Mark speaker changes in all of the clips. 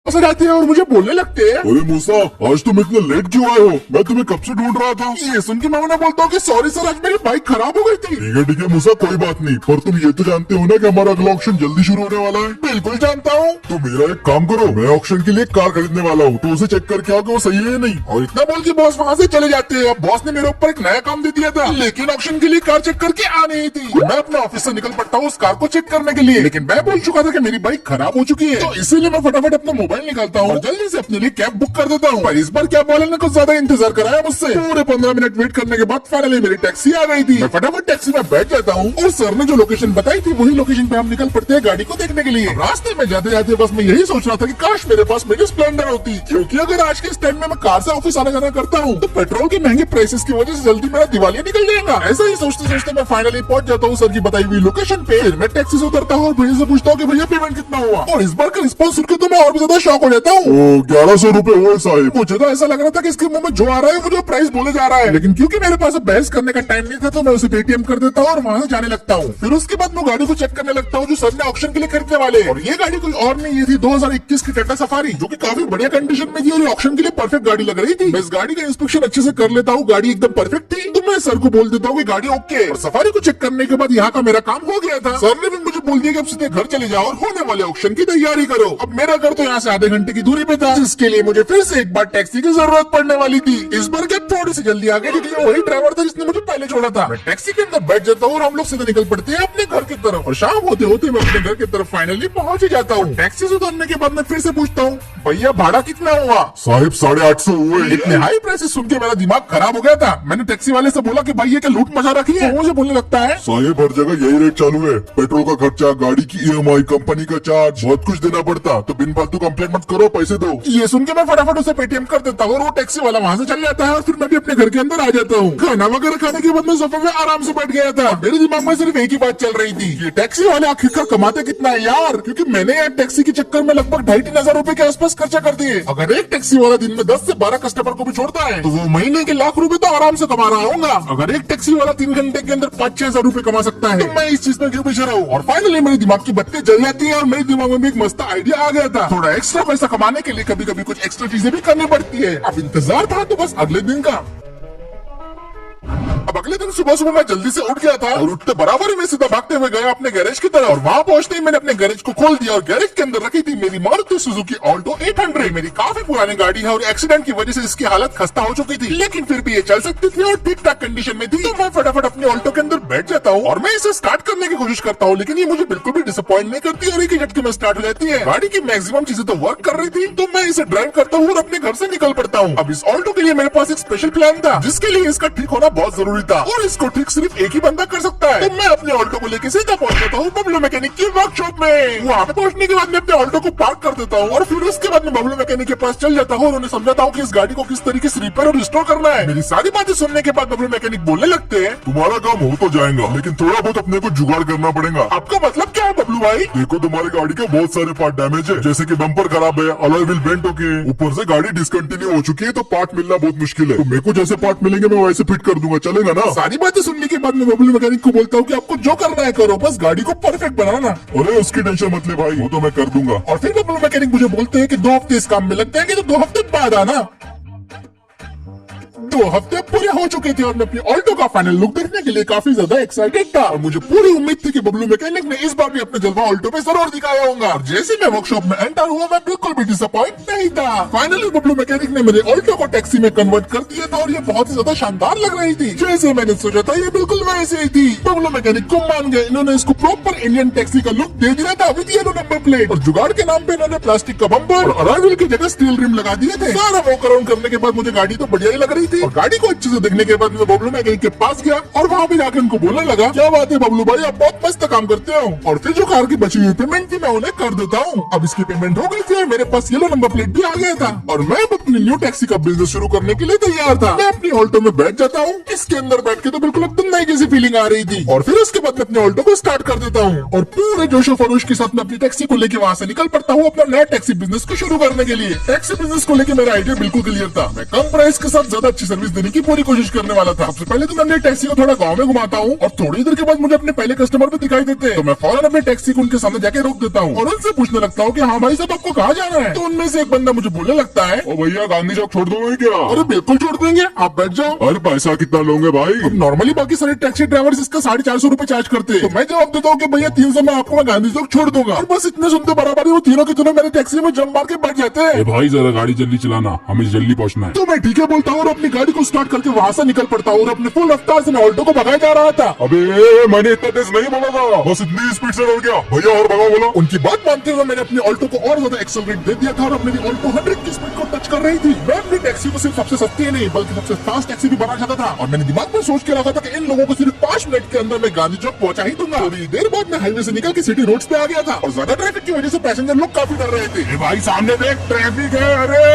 Speaker 1: ऐसा जाते हैं और मुझे बोलने लगते हैं,
Speaker 2: अरे मूसा, आज तुम इतने लेट क्यों आए हो? मैं तुम्हें कब से ढूंढ रहा था।
Speaker 1: ये सुन के मैं उन्हें बोलता हूँ कि सॉरी सर, आज मेरी बाइक खराब हो गई थी।
Speaker 2: ठीक है मूसा, कोई बात नहीं, पर तुम ये तो जानते हो ना कि हमारा अगला ऑक्शन जल्दी शुरू होने वाला है।
Speaker 1: बिल्कुल जानता हूँ।
Speaker 2: तो मेरा एक काम करो, मैं ऑक्शन के लिए एक कार खरीदने वाला हूँ, तो उसे चेक करके आओ कि वो सही है या नहीं।
Speaker 1: और इतना बोल के बॉस वहाँ से चले जाते हैं। अब बॉस ने मेरे ऊपर एक नया काम दे दिया था, लेकिन ऑक्शन के लिए कार चेक करके आ नहीं थी। मैं अपने ऑफिस से निकल पड़ता हूँ उस कार को चेक करने के लिए, लेकिन मैं बोल चुका था कि मेरी बाइक खराब हो चुकी है। तो इसीलिए मैं फटाफट अपना मोबाइल निकालता हूँ और जल्दी से अपने लिए कैब बुक कर देता हूँ। पर इस बार कैब वाले ने कुछ ज्यादा इंतजार कराया मुझसे। पूरे 15 मिनट वेट करने के बाद फाइनली मेरी टैक्सी आ गई थी। मैं फटाफट टैक्सी में बैठ जाता हूँ और सर ने जो लोकेशन बताई थी वही लोकेशन पे हम निकल पड़ते हैं गाड़ी को देखने के लिए। रास्ते में जाते जाते बस मैं यही सोच रहा था कि काश मेरे पास मेरी स्प्लेंडर होती, क्योंकि अगर आज के इस टाइम में मैं कार से ऑफिस आना जाना करता हूँ तो पेट्रोल के महंगे प्राइसेस की वजह से जल्दी मेरा दिवालिया निकल जाएगा। ऐसा ही सोचते सोचते मैं फाइनली पहुंच जाता हूँ सर की बताई हुई लोकेशन पे। फिर मैं टैक्सी से उतरता हूँ और भैया से पूछता हूँ कि भैया पेमेंट कितना हुआ, और इस बार का रिस्पॉन्स सुनकर तो मैं और भी ज्यादा शॉक हो जाता हूँ।
Speaker 2: 1100 रुपए हुए साहिब।
Speaker 1: मुझे तो ऐसा लग रहा था कि इसके मुंह में जो आ रहा है वो जो प्राइस बोले जा रहा है, लेकिन क्योंकि मेरे पास अब बहस करने का टाइम नहीं था तो मैं उसे पेटीएम कर देता हूँ और वहाँ से जाने लगता हूँ। फिर उसके बाद मैं गाड़ी को चेक करने लगता हूँ जो सर ने ऑक्शन के लिए खरीदने वाले, और ये गाड़ी कोई और नहीं, ये थी 2021 की टाटा सफारी, जो कि काफी बढ़िया कंडीशन में थी और ऑक्शन के लिए परफेक्ट गाड़ी लग रही थी। मैं इस गाड़ी का इंस्पेक्शन अच्छे से कर लेता हूँ, गाड़ी एकदम परफेक्ट थी, तो मैं सर को बोल देता हूँ कि गाड़ी ओके है। और सफारी को चेक करने के बाद यहाँ का मेरा काम हो गया था। सर ने भी मुझे बोल दिया कि अब सीधे घर चले जाओ और होने वाले ऑक्शन की तैयारी करो। अब मेरा घर तो यहाँ से आधे घंटे की दूरी पे था, जिसके लिए मुझे फिर से एक बार टैक्सी की जरूरत पड़ने वाली थी। इस बार क्या थोड़ी सी जल्दी आ गई क्योंकि वही ड्राइवर था जिसने मुझे पहले छोड़ा था। मैं टैक्सी के अंदर बैठ जाता हूँ और हम लोग सीधे निकल पड़ते हैं अपने घर की तरफ, और शाम होते होते मैं अपने घर की तरफ फाइनली पहुंच ही जाता हूँ। टैक्सी से उतरने के बाद मैं फिर से पूछता हूँ, भैया भाड़ा कितना हुआ?
Speaker 2: साहिब 850 हुए।
Speaker 1: इतने हाई प्राइसेस सुन के मेरा दिमाग खराब हो गया था। मैंने टैक्सी वाले से बोला कि भाई ये क्या लूट मचा रखी है? वो मुझे बोलने लगता है,
Speaker 2: साहिब हर जगह यही रेट चालू है, पेट्रोल का खर्चा, गाड़ी की EMI, कंपनी का चार्ज, बहुत कुछ देना पड़ता, तो बिन फालतू कंप्लेंट मत करो, पैसे दो।
Speaker 1: ये सुन के मैं फटाफट उसे पेटीएम कर देता हूँ और वो टैक्सी वाला वहाँ से चल जाता है और फिर मैं भी अपने घर के अंदर आ जाता हूँ। खाना वगैरह खाने के बाद मैं सोफे में आराम से बैठ गया था। मेरे दिमाग में सिर्फ एक ही बात चल रही थी, ये टैक्सी वाले आखिरकार कमाते कितना है यार, क्योंकि मैंने यार टैक्सी के चक्कर में लगभग 2,500 रुपए के आसपास खर्चा कर दिए। अगर एक टैक्सी वाला दिन में 10 से 12 कस्टमर को भी छोड़ता है तो वो महीने के लाख रुपए तो आराम से कमा रहा होगा। अगर एक टैक्सी वाला 3 घंटे के अंदर 5-6 हजार रुपए कमा सकता है तो मैं इस चीज में क्यों पीछे रहूं। और फाइनली मेरे दिमाग की बत्ती जल जाती है और मेरे दिमाग में भी एक मस्त आइडिया आ गया था। थोड़ा एक्स्ट्रा पैसा कमाने के लिए कभी कभी कुछ एक्स्ट्रा चीजें भी करनी पड़ती है। अब इंतजार था तो बस अगले दिन का। अब अगले दिन सुबह सुबह मैं जल्दी से उठ गया था और उठते बराबर ही मैं सीधा भागते हुए गया अपने गैरेज की तरफ, और वहाँ पहुंचते ही मैंने अपने गैरेज को खोल दिया और गैरेज के अंदर रखी थी मेरी मारुति सुजुकी ऑल्टो 800। मेरी काफी पुरानी गाड़ी है और एक्सीडेंट की वजह से इसकी हालत खस्ता हो चुकी थी, लेकिन फिर भी ये चल सकती थी और ठीक ठाक कंडीशन में थी। तो मैं फटाफट अपने ऑल्टो के अंदर बैठ जाता हूँ और मैं इसे स्टार्ट करने की कोशिश करता हूँ, लेकिन ये मुझे बिल्कुल भी डिसअपॉइंट नहीं करती और एक ही झटके में स्टार्ट हो जाती है। गाड़ी की मैक्सिमम चीजें तो वर्क कर रही थी, तो मैं इसे ड्राइव करता हूँ और अपने घर से निकल पड़ता हूँ। अब इस ऑल्टो के लिए मेरे पास एक स्पेशल प्लान था, जिसके लिए इसका ठीक होना बहुत जरूरी था और इसको ठीक सिर्फ एक ही बंदा कर सकता है। तो मैं अपने ऑल्टो को लेकर सीधा पहुंच जाता हूँ बबलू मैकेनिक की वर्कशॉप में। वहाँ पे पहुंचने के बाद मैं अपने ऑल्टो को पार्क कर देता हूँ और फिर उसके बाद मैं बबलू मैकेनिक के पास चल जाता हूँ और उन्हें समझाता हूँ कि इस गाड़ी को किस तरीके से रिपेयर और रिस्टोर करना है। मेरी सारी बातें सुनने के बाद बबलू मैकेनिक बोलने लगते हैं,
Speaker 2: तुम्हारा काम हो तो जाएगा, लेकिन थोड़ा बहुत अपने को जुगाड़ करना पड़ेगा।
Speaker 1: आपका मतलब क्या है बबलू भाई?
Speaker 2: देखो तुम्हारी गाड़ी के बहुत सारे पार्ट डैमेज है, जैसे कि बम्पर खराब है, अलॉय व्हील बेंट हो गए, ऊपर से गाड़ी डिसकंटिन्यू हो चुकी है, तो पार्ट मिलना बहुत मुश्किल है। तो मेरे को जैसे पार्ट मिलेंगे मैं वैसे फिट कर दूंगा, चलेगा ना?
Speaker 1: सारी बातें सुनने के बाद मैं बबलू मैकेनिक को बोलता हूँ कि आपको जो करना है करो, बस गाड़ी को परफेक्ट बनाना।
Speaker 2: अरे उसकी टेंशन मत ले भाई, वो तो मैं कर दूंगा।
Speaker 1: और फिर बबलू मैकेनिक मुझे बोलते हैं कि 2 हफ्ते इस काम में लग जाएंगे, तो 2 हफ्ते बाद आना। 2 हफ्ते पूरे हो चुके थे और मैं अपनी ऑल्टो का फाइनल लुक देखने के लिए काफी ज्यादा एक्साइटेड था और मुझे पूरी उम्मीद थी कि बबलू मैकेनिक ने इस बार भी अपना जलवा ऑल्टो पे जरूर दिखाया होगा। और जैसे मैं वर्कशॉप में एंटर हुआ मैं बिल्कुल भी डिसअपॉइंट नहीं था। फाइनली बबलू मैकेनिक ने मेरे ऑल्टो को टैक्सी में कन्वर्ट कर दिया था और ये बहुत ही ज्यादा शानदार लग रही थी। जैसे मैंने सोचा था ये बिल्कुल वैसे ही थी। बबलू मैकेनिक को मान गए, इन्होंने इसको प्रॉपर इंडियन टैक्सी का लुक दे दिया था विद येलो नंबर प्लेट, और जुगाड़ के नाम पे इन्होंने प्लास्टिक का बम्पर और अलॉय व्हील की जगह स्टील रिम लगा दिए थे। सारा वॉक अराउंड करने के बाद मुझे गाड़ी तो बढ़िया ही लग रही थी और गाड़ी को अच्छे से देखने के बाद मैं बबलू मैकेनिक के पास गया और वहाँ पे जाकर उनको बोलने लगा, क्या बात है बबलू भाई, आप बहुत मस्त काम करते हो। और फिर जो कार की बची हुई पेमेंट थी मैं उन्हें कर देता हूँ। अब इसकी पेमेंट हो गई थी और मेरे पास येलो नंबर प्लेट भी आ गया था और मैं अपनी न्यू टैक्सी का बिजनेस शुरू करने के लिए तैयार था। मैं अपनी ऑल्टो में बैठ जाता हूँ, इसके अंदर बैठ के तो बिल्कुल एकदम नई जैसी फीलिंग आ रही थी और फिर उसके बाद मैं अपने ऑल्टो को स्टार्ट कर देता हूँ और पूरे जोशो खरोश के साथ मैं अपनी टैक्सी को लेकर वहाँ से निकल पड़ता हूँ अपना नया टैक्सी बिजनेस को शुरू करने के लिए। टैक्सी बिजनेस को लेकर मेरा आइडिया बिल्कुल क्लियर था, मैं कम प्राइस के साथ ज्यादा अच्छी सर्विस देने की पूरी कोशिश करने वाला था। सबसे पहले तो मैं अपनी टैक्सी को थोड़ा गाँव में घुमाता हूँ और थोड़ी देर के बाद मुझे अपने पहले कस्टमर भी दिखाई देते हैं, तो मैं फौरन अपनी टैक्सी को उनके सामने जाके रोक देता हूँ और उनसे पूछने लगता हूँ कि हाँ भाई साहब आपको कहाँ जाना है। तो उनमें से एक बंदा मुझे बोलने लगता है,
Speaker 2: ओ भैया गांधी चौक छोड़ दोगे क्या?
Speaker 1: अरे बिल्कुल छोड़ देंगे, आप बैठ जाओ।
Speaker 2: अरे पैसा कितना लोगे भाई?
Speaker 1: अब नॉर्मली बाकी सारे टैक्सी ड्राइवर्स इसका 450 रूपए चार्ज करते हैं, तो मैं जवाब देता हूँ कि भैया 300 में आपको मैं गांधी चौक छोड़ दूंगा। और बस इतने सुनते बराबर वो तीनों के तीनों मेरे टैक्सी में जंप मार के बैठ जाते हैं।
Speaker 2: भाई जरा गाड़ी जल्दी चलाना, हमें जल्दी पहुंचना है।
Speaker 1: तो मैं ठीक है बोलता हूँ और अपनी गाड़ी को स्टार्ट करके वहाँ से निकल पड़ता हूँ और अपने फुल रफ्तार से मैं ऑल्टो को भगाया जा रहा था।
Speaker 2: अबे मैंने इतना तेज नहीं बोला था, बस इतनी स्पीड से डर गया। भैया और भगाओ बोला।
Speaker 1: उनकी बात मानते हुए मैंने अपनी ऑल्टो को और ज्यादा एक्सेलरेट दे दिया था और मेरी ऑल्टो 100 की स्पीड को टच कर रही थी। मैं अपनी टैक्सी को सिर्फ सबसे सस्ती ही नहीं बल्कि सबसे फास्ट टैक्सी भी बना चाहता था और मैंने दिमाग में सोच के रखा था कि इन लोगों को सिर्फ 5 मिनट के अंदर मैं गांधी चौक पहुंचा ही दूंगा। थोड़ी देर बाद मैं हाईवे से निकल के सिटी रोड्स पे आ गया था और ज्यादा ट्रैफिक की वजह से पैसेंजर लोग काफी डर रहे थे।
Speaker 2: भाई सामने देख ट्रैफिक है, अरे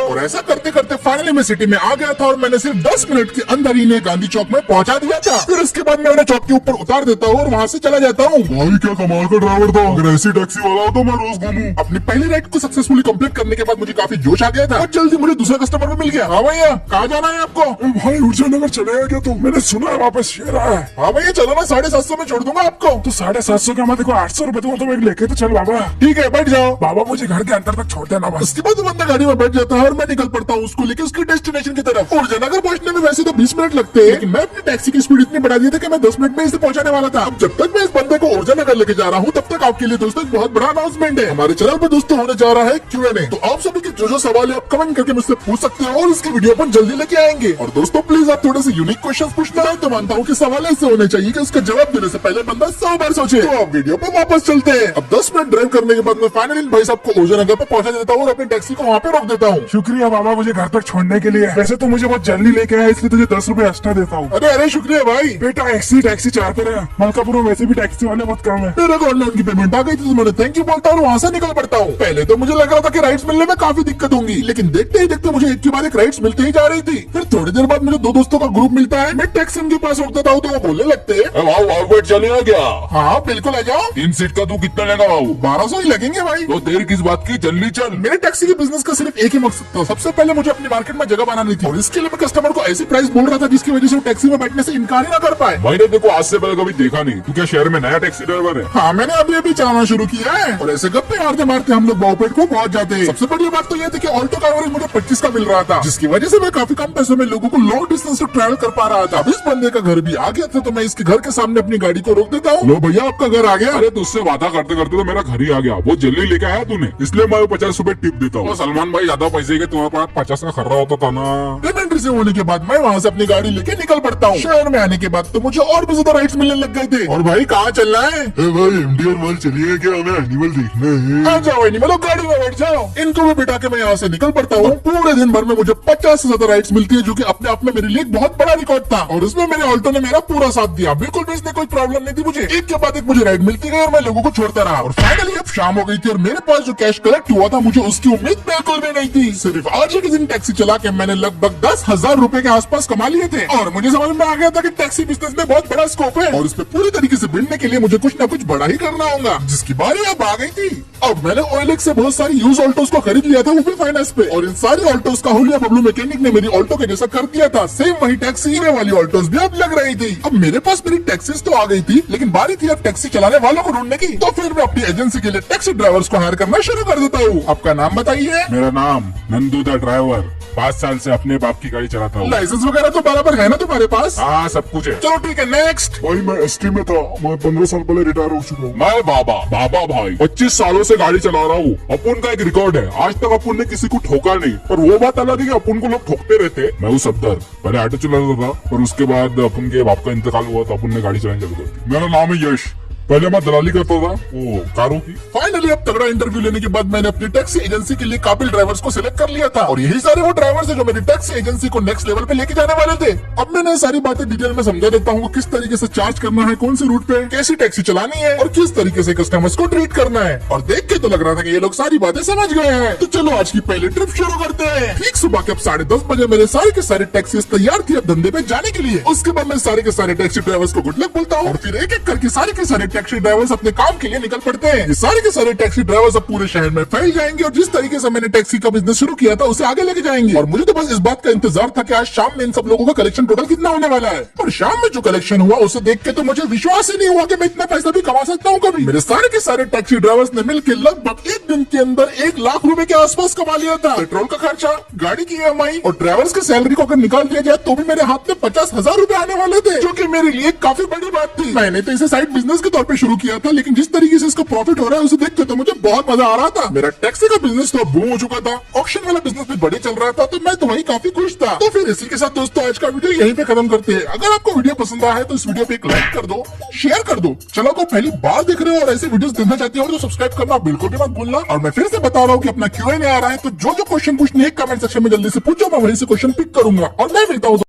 Speaker 1: और ऐसा करते करते फाइनली मैं सिटी में आ गया था और मैंने सिर्फ 10 मिनट के अंदर ही इन्हें गांधी चौक में पहुंचा दिया था। फिर उसके बाद मैं उन्हें चौक के ऊपर उतार देता हूँ और वहाँ से चला जाता हूँ।
Speaker 2: भाई क्या कमाल का ड्राइवर था, अगर ऐसी टैक्सी वाला हो तो मैं रोज घूमूं।
Speaker 1: अपनी पहली राइड को सक्सेसफुली कंप्लीट करने के बाद मुझे काफी जोश आ गया था और जल्दी मुझे दूसरा कस्टमर भी मिल गया। हाँ भैया कहाँ जाना है आपको?
Speaker 2: भाई ऊर्जा नगर चले गया तो मैंने सुना है वापस शेर आया है।
Speaker 1: हाँ भैया चलो ना 750 में छोड़ दूंगा आपको।
Speaker 2: तो 750 का मैं देखो 800 रुपए दूंगा, तो मैं लेके तो चल बाबा।
Speaker 1: ठीक है बैठ जाओ।
Speaker 2: बाबा मुझे घर के अंदर तक छोड़ देना बस।
Speaker 1: उसके बाद वो बंदा गाड़ी में बैठ जाता है और मैं निकल पड़ता हूँ उसको लेके उसकी डेस्टिनेशन की तरफ। ऊर्जा नगर पहुंचने में वैसे तो 20 मिनट लगते हैं, लेकिन मैं अपनी टैक्सी की स्पीड इतनी बढ़ा दी थी कि मैं 10 मिनट में इसे पहुंचाने वाला था। अब जब तक मैं इस बंदे को ऊर्जा नगर लेके जा रहा हूँ तब तक आपके लिए दोस्तों एक बहुत बड़ा अनाउंसमेंट है। हमारे चैनल पे दोस्तों होने जा रहा है Q&A, तो आप सभी के जो सवाल है आप कमेंट करके मुझसे पूछ सकते हो और इसकी वीडियो अपन जल्दी लेके आएंगे। और दोस्तों प्लीज आप थोड़े से यूनिक क्वेश्चन पूछना है तो मानता हूँ कि सवाल ऐसे होने चाहिए कि उसका जवाब देने से पहले बंदा 100 बार सोचे। तो आप वीडियो पे वापस चलते हैं। अब 10 मिनट ड्राइव करने के बाद मैं फाइनली भाई साहब को ऊर्जा नगर पे पहुंचा देता हूँ और अपनी टैक्सी को वहाँ पे रोक देता हूँ।
Speaker 2: शुक्रिया बाबा मुझे घर तक छोड़ने के लिए। वैसे तो मुझे बहुत जल्दी लेके आया इसलिए तुझे 10 रुपए एक्स्ट्रा देता हूँ।
Speaker 1: अरे अरे शुक्रिया भाई।
Speaker 2: बेटा टैक्सी चाहते रहे, मलकापुर में वैसे भी टैक्सी वाले बहुत कम है।
Speaker 1: मेरे को ऑनलाइन की पेमेंट आ गई थी तो मैंने थैंक यू बोलता और वहाँ से निकल पड़ता हूँ। पहले तो मुझे लग रहा था कि राइड्स मिलने में काफी दिक्कत होंगी, लेकिन देखते ही देखते मुझे एक के बाद एक राइड्स मिलते ही जा रही थी। फिर थोड़ी देर बाद मुझे 2 दोस्तों का ग्रुप मिलता है। मैं टैक्सी उनके पास रोक देता हूँ तो वो बोलने लगते हैं
Speaker 2: चलेगा क्या?
Speaker 1: हाँ बिल्कुल आ जाओ।
Speaker 2: 3 सीट का तू कितना लेगा बाबू?
Speaker 1: 1200 ही लगेंगे भाई।
Speaker 2: तो देर किस बात की, जल्दी चल।
Speaker 1: मेरे टैक्सी के बिजनेस का सिर्फ एक ही मकसद था, सबसे पहले मुझे अपनी मार्केट में जगह बनानी थी और इसके लिए मैं कस्टमर को ऐसी प्राइस बोल रहा था जिसकी वजह से वो टैक्सी में बैठने से इनकार ही ना कर पाए।
Speaker 2: मैंने देखो आज से पहले कभी देखा नहीं। तू क्या शहर में नया टैक्सी ड्राइवर है?
Speaker 1: हाँ मैंने अभी अभी चलाना शुरू किया है और ऐसे गप्पे मारते मारते हम लोग बाउपेट को पहुंच जाते हैं। सबसे बड़ी बात तो ये थी कि ऑल्टो का एवरेज मुझे 25 का मिल रहा था, जिसकी वजह से मैं काफी कम पैसों में लोगों को लॉन्ग डिस्टेंस तक ट्रैवल कर पा रहा था। अब इस बंदे का घर भी आ गया था तो मैं इसके घर के सामने अपनी गाड़ी को रोक देता हूँ। लो भैया आपका घर आ गया।
Speaker 2: अरे तुझसे वादा करते करते तो मेरा घर ही आ गया, बहुत जल्दी लेके आया तूने, इसलिए मैं 50 रुपए टिप देता हूँ। सलमान भाई ज्यादा पैसे के तुम्हारे पास 50 का खर्रा होता था ना।
Speaker 1: पेमेंट रिसीव होने के बाद मैं वहाँ से अपनी गाड़ी लेके निकल पड़ता हूँ। शहर में आने के बाद तो मुझे और भी ज्यादा राइड्स मिलने लग गए थे। और भाई कहाँ चलना है?
Speaker 2: भाई एमडीआर मॉल चलिए क्या, हमें एनिमल देखना है।
Speaker 1: आ जाओ एनिमल, गाड़ी में बैठ जाओ। इनको भी बिठा के मैं यहाँ से निकल पड़ता हूँ। पूरे दिन भर में मुझे 50 से ज्यादा राइड्स मिलती है, जो कि अपने आप में मेरे लिए एक बहुत बड़ा रिकॉर्ड था और उसमें मेरे ऑल्टो ने मेरा पूरा साथ दिया। बिल्कुल भी इसने कोई प्रॉब्लम नहीं थी मुझे। एक के बाद एक मुझे राइड मिलती गई और मैं लोगों को छोड़ता रहा और फाइनली अब शाम हो गई थी और मेरे पास जो कैश कलेक्ट हुआ था मुझे उसकी उम्मीद बिल्कुल भी नहीं थी। सिर्फ आज ही के दिन टैक्सी चला के मैंने लगभग 10,000 रुपए के आसपास कमा लिए थे और मुझे समझ में आ गया था कि टैक्सी बिजनेस में बहुत बड़ा स्कोप है और इसमें पूरी तरीके से भिड़ने के लिए मुझे कुछ न कुछ बड़ा ही करना होगा, जिसकी बारी अब आ गई थी। अब मैंने OLX से बहुत सारी यूज ऑल्टोस को खरीद लिया था वो भी फाइनेंस पे और इन सारी ऑल्टोस का हुलिया बबलू मैकेनिक ने मेरी ऑल्टो के जैसा कर दिया था। सेम वही टैक्सी में वाली ऑल्टोस भी अब लग रही थी। अब मेरे पास मेरी टैक्सीज तो आ गई थी, लेकिन बारी थी अब टैक्सी चलाने वालों को ढूंढने की। तो फिर मैं अपनी एजेंसी के लिए टैक्सी ड्राइवर्स को हायर करना शुरू कर देता हूँ। आपका नाम बताइए।
Speaker 2: मेरा नाम नंदू द ड्राइवर, 5 साल से अपने बाप की गाड़ी चलाता हूँ।
Speaker 1: लाइसेंस वगैरह तो बराबर है ना तुम्हारे पास?
Speaker 2: हाँ सब कुछ है।
Speaker 1: चलो ठीक है नेक्स्ट।
Speaker 2: भाई मैं एसटी में था, मैं 15 साल पहले रिटायर हो चुका हूँ। मैं बाबा भाई 25 सालों से गाड़ी चला रहा हूँ। अपन का एक रिकॉर्ड है, आज तक अपन ने किसी को ठोका नहीं। पर वो बात अलग है कि अपन को लोग ठोकते रहते। मैं हूँ सफदर, पहले ऑटो चलाता था पर उसके बाद अपन के बाप का इंतकाल हुआ तो अपन ने गाड़ी चलानी चालू कर दी। मेरा नाम है यश, पहले मैं दलाली करता था वो कारों की।
Speaker 1: फाइनली अब तगड़ा इंटरव्यू लेने के बाद मैंने अपनी टैक्सी एजेंसी के लिए काबिल ड्राइवर्स को सिलेक्ट कर लिया था और यही सारे वो ड्राइवर्स हैं जो मेरी टैक्सी एजेंसी को नेक्स्ट लेवल पे लेके जाने वाले थे। अब मैंने सारी बातें डिटेल में समझा देता हूँ किस तरीके से चार्ज करना है, कौन से रूट पे कैसी टैक्सी चलानी है और किस तरीके से कस्टमर्स को ट्रीट करना है। और देख के तो लग रहा था कि ये लोग सारी बातें समझ गए हैं। तो चलो आज की पहली ट्रिप शुरू करते हैं। ठीक सुबह के अब 10:30 बजे मेरे सारे के सारे टैक्सीज तैयार थी अब धंधे पे जाने के लिए। उसके बाद मैं सारे के सारे टैक्सी ड्राइवर्स को गुड लक बोलता हूँ और फिर एक एक करके सारे के सारे टैक्सी ड्राइवर्स अपने काम के लिए निकल पड़ते हैं। ये सारे के सारे टैक्सी ड्राइवर्स अब पूरे शहर में फैल जाएंगे और जिस तरीके से मैंने टैक्सी का बिजनेस शुरू किया था उसे आगे लेके जाएंगे। और मुझे तो बस इस बात का इंतजार था कि आज शाम में इन सब लोगों का कलेक्शन टोटल कितना होने वाला है। और शाम में जो कलेक्शन हुआ उसे देख के तो मुझे विश्वास ही नहीं हुआ कि मैं इतना पैसा भी कमा सकता हूँ कभी। मेरे सारे के सारे टैक्सी ड्राइवर्स ने मिलकर लगभग एक दिन के अंदर 1 लाख रुपए के आसपास कमा लिया था। पेट्रोल का खर्चा, गाड़ी की EMI और ड्राइवर्स की सैलरी को अगर निकाल दिया जाए तो भी मेरे हाथ में 50,000 रुपए आने वाले थे, जो कि मेरे लिए काफी बड़ी बात थी। मैंने तो इसे साइड बिजनेस के तौर पे शुरू किया था, लेकिन जिस तरीके से इसका प्रॉफिट हो रहा है उसे देख के तो मुझे बहुत मजा आ रहा था। मेरा टैक्सी का बिजनेस तो बूम हो चुका था, ऑक्शन वाला बिजनेस भी बड़े चल रहा था, तो मैं तो वही काफी खुश था। तो फिर इसी के साथ दोस्तों आज का वीडियो यहीं पे खत्म करते हैं। अगर आपको वीडियो पसंद आया है तो इस वीडियो पे एक लाइक कर दो, शेयर कर दो। चलो को पहली बार देख रहे हो और ऐसे वीडियोस देखना चाहते हो तो सब्सक्राइब करना बिल्कुल भी मत भूलना। और मैं फिर से बता रहा हूँ कि अपना Q&A आ रहा है, तो जो क्वेश्चन पूछने हैं कमेंट सेक्शन में जल्दी से पूछो, मैं वहीं से क्वेश्चन पिक करूंगा। और मैं मिलता हूँ